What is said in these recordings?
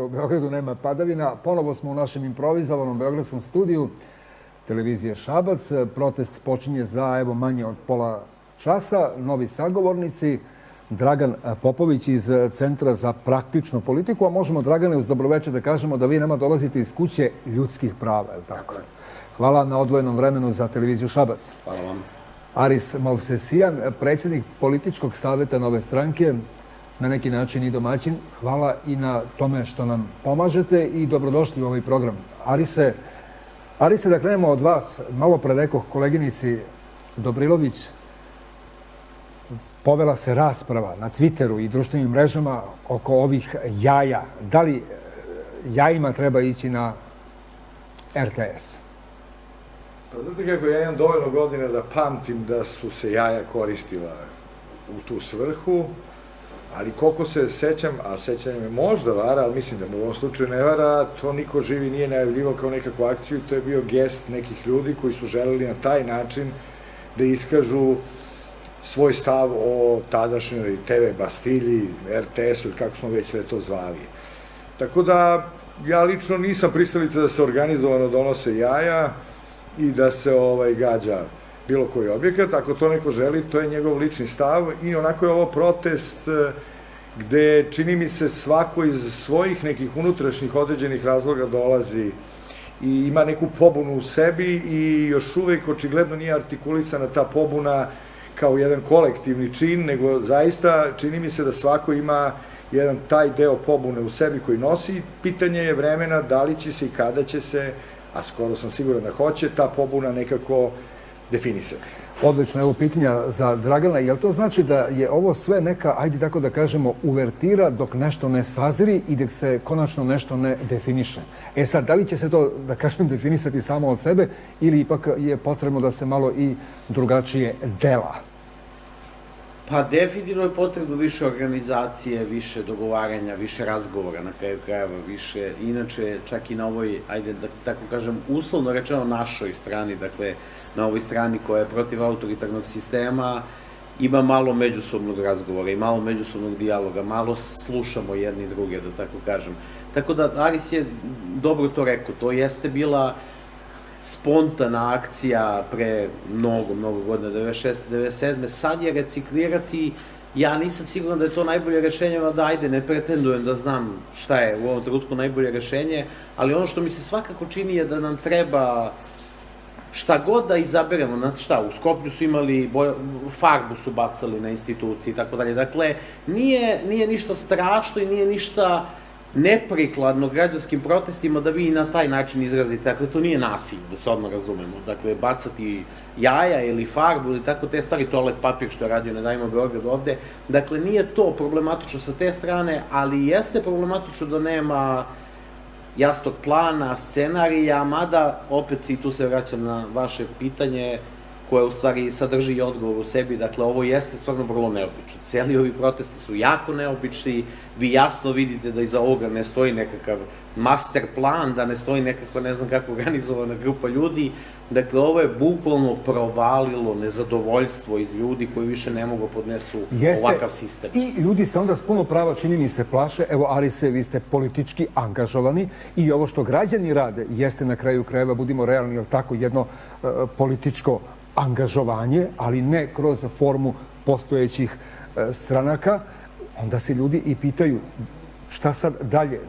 Sutra u Beogradu nema padavina. Ponovo smo u našem improvizovanom beogradskom studiju televizije Šabac. Protest počinje za, evo, manje od pola časa. Novi sagovornici, Dragan Popović iz Centra za praktičnu politiku, a možemo, Dragane, uz dobroveče da kažemo da vi nama dolazite iz kuće ljudskih prava, je li tako? Hvala na odvojenom vremenu za televiziju Šabac. Hvala vam. Aris Movsesijan, predsjednik političkog savjeta Nove stranke, na neki način i domaćin. Hvala i na tome što nam pomažete i dobrodošli u ovaj program. Arise, da krenemo od vas. Malo pre rekoh koleginici Dobrilović, povela se rasprava na Twitteru i društvenim mrežama oko ovih jaja. Da li jajima treba ići na RTS? Pa znate kako, ja imam dovoljno godina da pamtim da su se jaja koristila u tu svrhu, ali koliko se sećam, a sećanje me možda vara, ali mislim da mu u ovom slučaju ne vara, to niko živi nije najavljivao kao nekakvu akciju, to je bio gest nekih ljudi koji su želeli na taj način da iskažu svoj stav o tadašnjoj TV Bastilji, RTS-u ili kako smo već sve to zvali. Tako da, ja lično nisam pristalica da se organizovano donose jaja i da se gađa bilo koji objekat. Ako to neko želi, to je njegov lični stav i onako je ovo protest gde, čini mi se, svako iz svojih nekih unutrašnjih određenih razloga dolazi i ima neku pobunu u sebi i još uvek očigledno nije artikulisana ta pobuna kao jedan kolektivni čin, nego zaista čini mi se da svako ima jedan taj deo pobune u sebi koji nosi. Pitanje je vremena da li će se i kada će se, a skoro sam siguran da hoće, ta pobuna nekako definisati. Odlično, evo pitanja za Dragana. Jel to znači da je ovo sve neka, ajde tako da kažemo, uvertira dok nešto ne sazri i dok se konačno nešto ne definiše? E sad, da li će se to, da kažem, definisati samo od sebe ili ipak je potrebno da se malo i drugačije dela? Pa definitivno je potrebno više organizacije, više dogovaranja, više razgovora, na kraju krajeva više. Inače, čak i na ovoj, ajde da tako kažem, uslovno rečeno našoj strani, dakle, na ovoj strani koja je protiv autoritarnog sistema, ima malo međusobnog razgovora i malo međusobnog dijaloga, malo slušamo jedni druge, da tako kažem. Tako da, Aris je dobro to rekao, to jeste bila spontana akcija pre mnogo godina, 96. 97. Sad je reciklirati, ja nisam siguran da je to najbolje rešenje, da ajde, ne pretendujem da znam šta je u ovom trenutku najbolje rešenje, ali ono što mi se svakako čini je da nam treba šta god da izaberemo, znate šta, u Skoplju su imali, farbu su bacali na institucije i tako dalje, dakle, nije ništa strašno i nije ništa neprikladno građanskim protestima da vi na taj način izrazite. Dakle, to nije nasilje, da se odmah razumemo. Dakle, bacati jaja ili farbu ili tako te stvari, toalet papir što je radio Ne davimo Beograd ovde. Dakle, nije to problematično sa te strane, ali jeste problematično da nema jasnog plana, scenarija, mada, opet i tu se vraćam na vaše pitanje, koje u stvari sadrži i odgovor u sebi. Dakle, ovo jeste stvarno vrlo neobično. Cijeli ovi protesti su jako neobični, vi jasno vidite da iza ovoga ne stoji nekakav master plan, da ne stoji nekakva, ne znam kako, organizovana grupa ljudi. Dakle, ovo je bukvalno provalilo nezadovoljstvo iz ljudi koji više ne mogu podnesu ovakav sistem. I ljudi se onda s puno prava, čini mi se, plaše. Evo, Arise, vi ste politički angažovani i ovo što građani rade jeste na kraju krajeva, budimo realni, jel tako, jedno političko angažovanje, ali ne kroz formu postojećih stranaka. Onda se ljudi i pitaju šta sad dalje.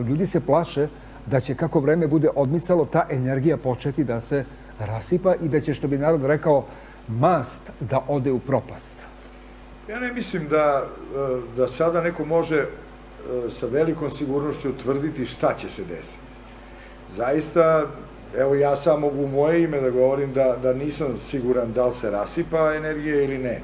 Ljudi se plaše da će, kako vreme bude odmicalo, ta energija početi da se rasipa i da će, što bi narod rekao, mast da ode u propast. Ja ne mislim da sada neko može sa velikom sigurnošću utvrditi šta će se desiti. Zaista, evo, ja sam mogu u moje ime da govorim da nisam siguran da li se rasipa energija ili ne.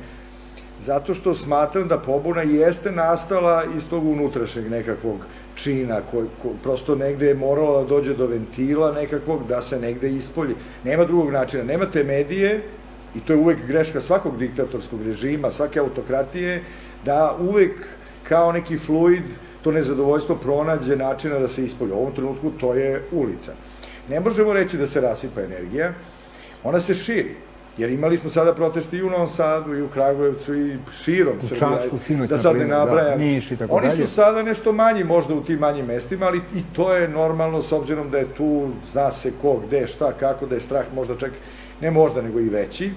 Zato što smatram da pobuna jeste nastala iz tog unutrašnjeg nekakvog čina, koji prosto negde je moralo da dođe do ventila nekakvog, da se negde ispolji. Nema drugog načina. Nemate medije, i to je uvek greška svakog diktatorskog režima, svake autokratije, da uvek kao neki fluid to nezadovoljstvo pronađe načina da se ispolji. U ovom trenutku to je ulica. Ne možemo reći da se rasipa energija, ona se širi. Jer imali smo sada proteste i u Novom Sadu, i u Kragujevcu, i širom Srbije, da sad ne nabrajam. Oni su sada nešto manji možda u tim manjim mestima, ali i to je normalno s obzirom da je tu, zna se ko, gde, šta, kako, da je strah možda čak, ne možda, nego i veći,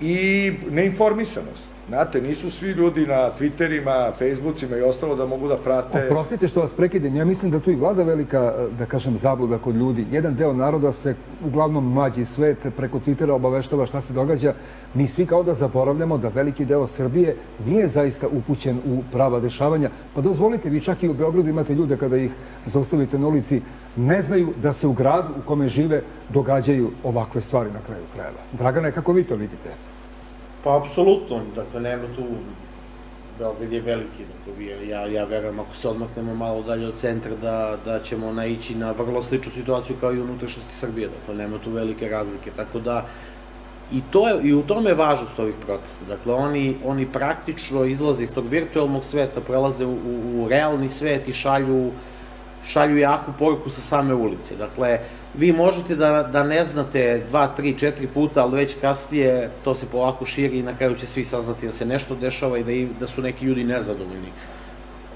i neinformisanost. Znate, nisu svi ljudi na Twitterima, Facebookima i ostalo da mogu da prate... Oprostite što vas prekidem, ja mislim da tu i vlada velika, da kažem, zabluda kod ljudi. Jedan deo naroda se, uglavnom mlađi svet, preko Twittera obaveštava šta se događa. Mi svi kao da zaboravljamo da veliki deo Srbije nije zaista upućen u prava dešavanja. Pa dozvolite, vi čak i u Beogradu imate ljude kada ih zaustavite na ulici, ne znaju da se u gradu u kome žive događaju ovakve stvari na kraju krajeva. Dragane, kako vi to vidite? Pa, apsolutno. Dakle, nema tu... Beograd je veliki, dakle, ja verujem, ako se odmaknemo malo dalje od centra, da ćemo naići na vrlo sličnu situaciju kao i unutrašnjosti Srbije. Dakle, nema tu velike razlike. Tako da, i u tome je važnost ovih protesta. Dakle, oni praktično izlaze iz tog virtualnog sveta, prelaze u realni svet i šalju jaku poruku sa same ulice. Dakle, vi možete da ne znate 2, 3, 4 puta, ali već kasnije to se polako širi i na kraju će svi saznati da se nešto dešava i da su neki ljudi nezadovoljni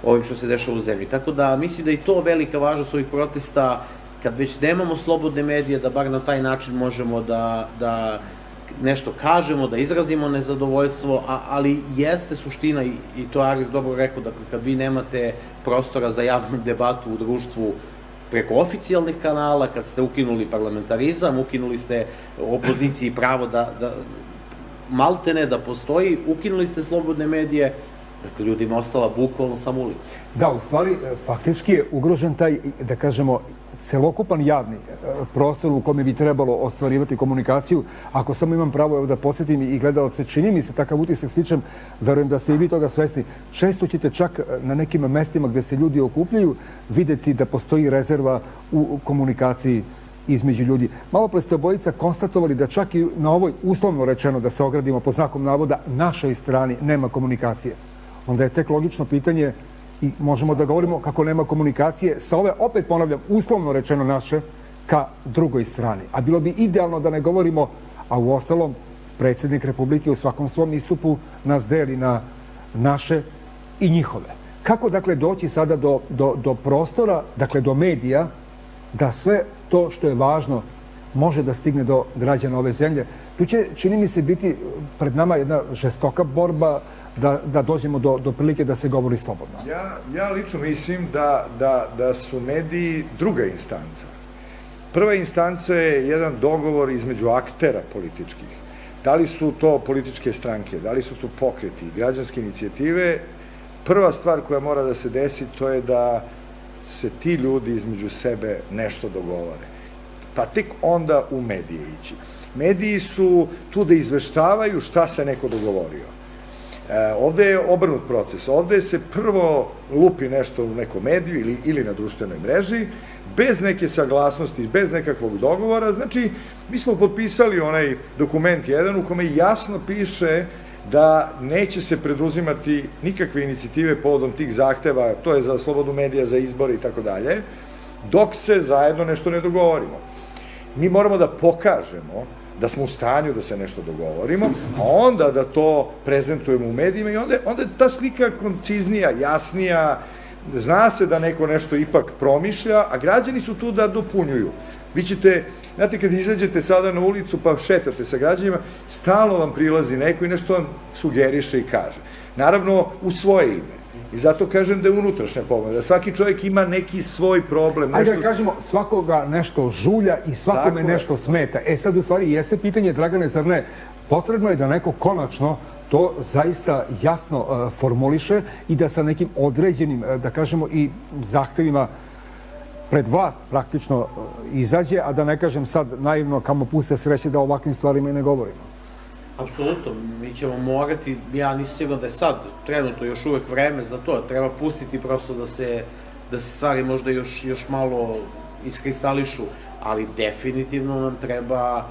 ovim što se dešava u zemlji. Tako da mislim da je to velika važnost ovih protesta, kad već nemamo slobodne medije, da bar na taj način možemo da nešto kažemo, da izrazimo nezadovoljstvo, ali jeste suština, i to Aris dobro rekao, dakle, kad vi nemate prostora za javnu debatu u društvu preko oficijalnih kanala, kad ste ukinuli parlamentarizam, ukinuli ste opoziciji pravo da maltene da postoji, ukinuli ste slobodne medije, dakle, ljudima ostala bukvalno samo ulica. Da, u stvari, faktički je ugrožen taj, da kažemo, celokupan javni prostor u kome bi trebalo ostvarivati komunikaciju. Ako samo imam pravo da podsjetim i gledalce, čini mi se takav utisak stičem, verujem da ste i vi toga svesni. Često ćete čak na nekim mestima gde se ljudi okupljaju videti da postoji rezerva u komunikaciji između ljudi. Malo pre ste obojica konstatovali da čak i na ovoj, uslovno rečeno, da se ogradimo pod znakom navoda, našoj strani nema komunikacije. Onda je tek logično pitanje i možemo da govorimo kako nema komunikacije sa ove, opet ponavljam, uslovno rečeno naše, ka drugoj strani. A bilo bi idealno da ne govorimo, a u ostalom, predsjednik Republike u svakom svom istupu nas deli na naše i njihove. Kako, dakle, doći sada do prostora, dakle, do medija, da sve to što je važno može da stigne do građana ove zemlje? Tu će, čini mi se, biti pred nama jedna žestoka borba da dođemo do prilike da se govori slobodno. Ja lično mislim da su mediji druga instanca. Prva instanca je jedan dogovor između aktera političkih. Da li su to političke stranke, da li su to pokreti, građanske inicijative. Prva stvar koja mora da se desi, to je da se ti ljudi između sebe nešto dogovore. Pa tek onda u medije ići. Mediji su tu da izveštavaju šta se neko dogovorio. Ovde je obrnut proces. Ovde se prvo lupi nešto u nekom mediju ili na društvenoj mreži, bez neke saglasnosti, bez nekakvog dogovora. Znači, mi smo potpisali onaj dokument jedan u kome jasno piše da neće se preduzimati nikakve inicijative povodom tih zahteva, to je za slobodu medija, za izbore i tako dalje, dok se zajedno nešto ne dogovorimo. Mi moramo da pokažemo da smo u stanju da se nešto dogovorimo, a onda da to prezentujemo u medijima i onda je ta slika konciznija, jasnija, zna se da neko nešto ipak promišlja, a građani su tu da dopunjuju. Vi ćete, znate, kad izađete sada na ulicu pa šetate sa građanima, stalno vam prilazi neko i nešto vam sugeriše i kaže. Naravno, u svoje ime. I zato kažem da je unutrašnja pomoć, da svaki čovjek ima neki svoj problem. Ajde da kažemo, svakoga nešto žulja i svakome nešto smeta. Sad u stvari jeste pitanje, Dragane, zar ne, potrebno je da neko konačno to zaista jasno formuliše i da sa nekim određenim, da kažemo, i zahtevima pred vlast praktično izađe, a da ne kažem sad naivno kamo puste sreće da o ovakvim stvarima i ne govorimo. Apsolutno, mi ćemo morati, ja nisam siguran da je sad trenutno još uvek vreme za to, treba pustiti prosto da se stvari možda još malo iskristališu, ali definitivno nam treba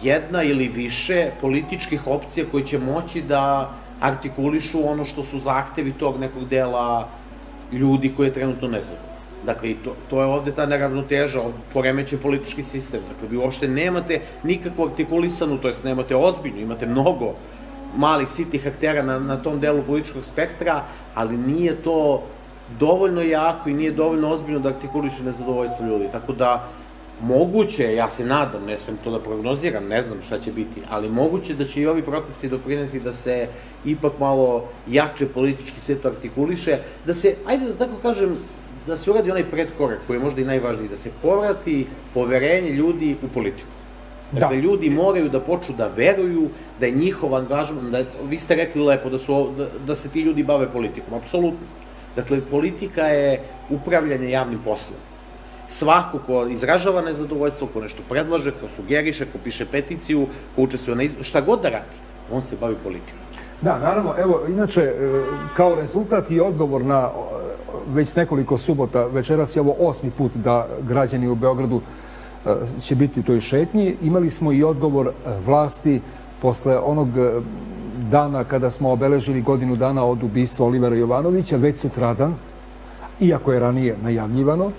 jedna ili više političkih opcija koji će moći da artikulišu ono što su zahtevi tog nekog dela ljudi koji je trenutno nezadovoljno. Dakle, i to je ovde ta neravnoteža, poremećen politički sistem. Dakle, vi uopšte nemate nikakvu artikulisanu, to jest nemate ozbiljnu, imate mnogo malih sitnih aktera na tom delu političkog spektra, ali nije to dovoljno jako i nije dovoljno ozbiljno da artikuliše nezadovoljstvo ljudi. Tako da, moguće, ja se nadam, ne smem to da prognoziram, ne znam šta će biti, ali moguće da će i ovi protesti doprineti da se ipak malo jače politički sve to artikuliše, da se, ajde da tako kažem, da se uradi onaj predkorak koji je možda i najvažniji, da se povrati poverenje ljudi u politiku. Dakle, ljudi moraju da počnu da veruju da je njihov angažman, vi ste rekli lepo da se ti ljudi bave politikom, apsolutno. Dakle, politika je upravljanje javnim poslom. Svako ko izražava nezadovoljstvo, ko nešto predlaže, ko sugeriše, ko piše peticiju, ko učestvuje na izboru, šta god da radi, on se bavi politikom. Da, naravno, evo, inače, kao rezultat i odgovor na već nekoliko subota, večeras je ovo 8. put da građani u Beogradu će biti u toj šetnji. Imali smo i odgovor vlasti posle onog dana kada smo obeležili godinu dana od ubistva Olivera Jovanovića, već sutradan, iako je ranije najavljivano.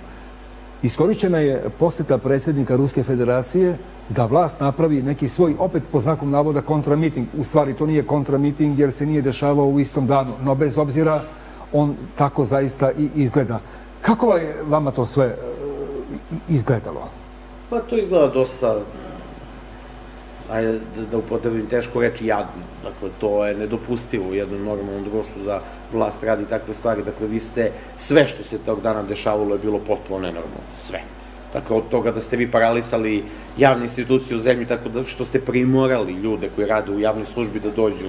Iskorišćena je poseta predsjednika Ruske federacije da vlast napravi neki svoj, opet po znakom navoda, kontramiting. U stvari to nije kontramiting jer se nije dešavao u istom danu, no bez obzira on tako zaista i izgleda. Kako je vama to sve izgledalo? Pa to izgleda dosta, ajde da upotrebim tešku reći, jadno. Dakle, to je nedopustivo u jednom normalnom društvu da vlast radi takve stvari. Dakle, vi ste, sve što se tog dana dešavalo je bilo potpuno nenormalno. Sve. Dakle, od toga da ste vi paralisali javne institucije u zemlji tako da što ste primorali ljude koji rade u javnoj službi da dođu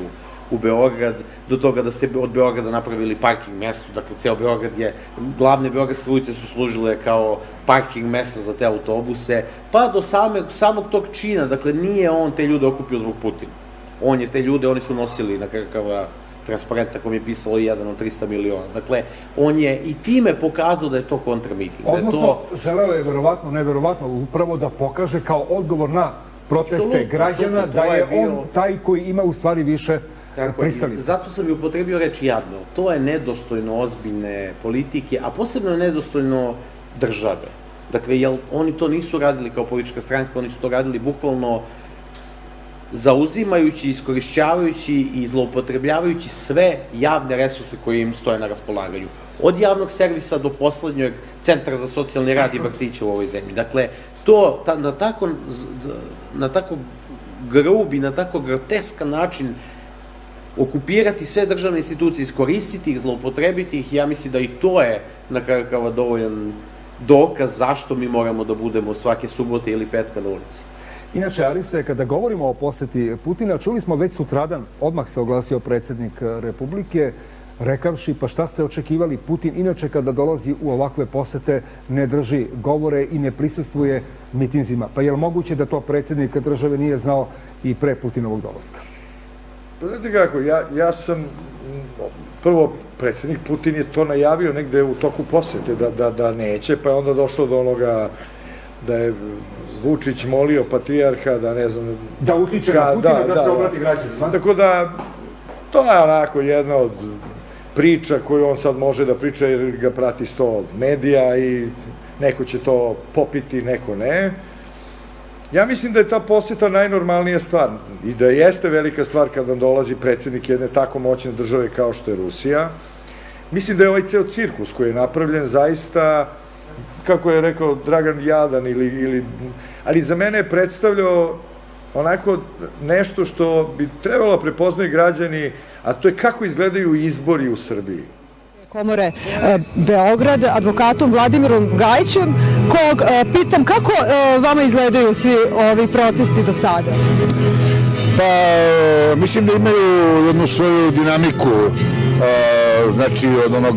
u Beograd, do toga da ste od Beograda napravili parking mesto, dakle, ceo Beograd je, glavne beogradske ulice su služile kao parking mesta za te autobuse, pa do samog tog čina, dakle, nije on te ljude okupio zbog Putina. On je te ljude, oni su nosili na kakava transparenta kom je pisalo 1 od 300 miliona. Dakle, on je i time pokazao da je to kontramiting. Odnosno, želeo je verovatno, neverovatno, upravo da pokaže kao odgovor na proteste građana da je on taj koji ima u stvari više pristalica. Zato sam i upotrebio reč jadno. To je nedostojno ozbiljne politike, a posebno je nedostojno države. Dakle, jer oni to nisu radili kao politička stranka, oni su to radili bukvalno zauzimajući, iskorišćavajući i zloupotrebljavajući sve javne resurse koje im stoje na raspolaganju. Od javnog servisa do poslednjeg centra za socijalni rad i vrtića u ovoj zemlji. Dakle, to na tako grubi, na tako groteskan način okupirati sve državne institucije, iskoristiti ih, zloupotrebiti ih, ja mislim da i to je na kraju krajeva dovoljan dokaz zašto mi moramo da budemo svake subote ili petka na ulici. Inače, Arise, kada govorimo o poseti Putina, čuli smo već sutradan, odmah se oglasio predsjednik Republike, rekavši pa šta ste očekivali, Putin inače kada dolazi u ovakve posete ne drži govore i ne prisustvuje mitinzima. Pa je li moguće da to predsjednik države nije znao i pre Putinovog dolaska? Znate kako, ja sam, prvo, predsjednik Putin je to najavio negde u toku posete da neće, pa je onda došlo do onoga da je Vučić molio patrijarha da ne znam... Da utiče na Putina da se obrati građanima. Tako da, to je onako jedna od priča koju on sad može da priča jer ga prati 100 medija i neko će to popiti, neko ne. Ja mislim da je ta poseta najnormalnija stvar i da jeste velika stvar kad vam dolazi predsjednik jedne tako moćne države kao što je Rusija. Mislim da je ovaj ceo cirkus koji je napravljen zaista, kako je rekao Dragan, jadan ali za mene je predstavljao onako nešto što bi trebalo prepoznati građani, a to je kako izgledaju izbori u Srbiji. Komore Beograd, advokatom Vladimirom Gajićem, kog pitam kako vama izgledaju svi ovi protesti do sada? Pa, mislim da imaju jednu svoju dinamiku, znači od onog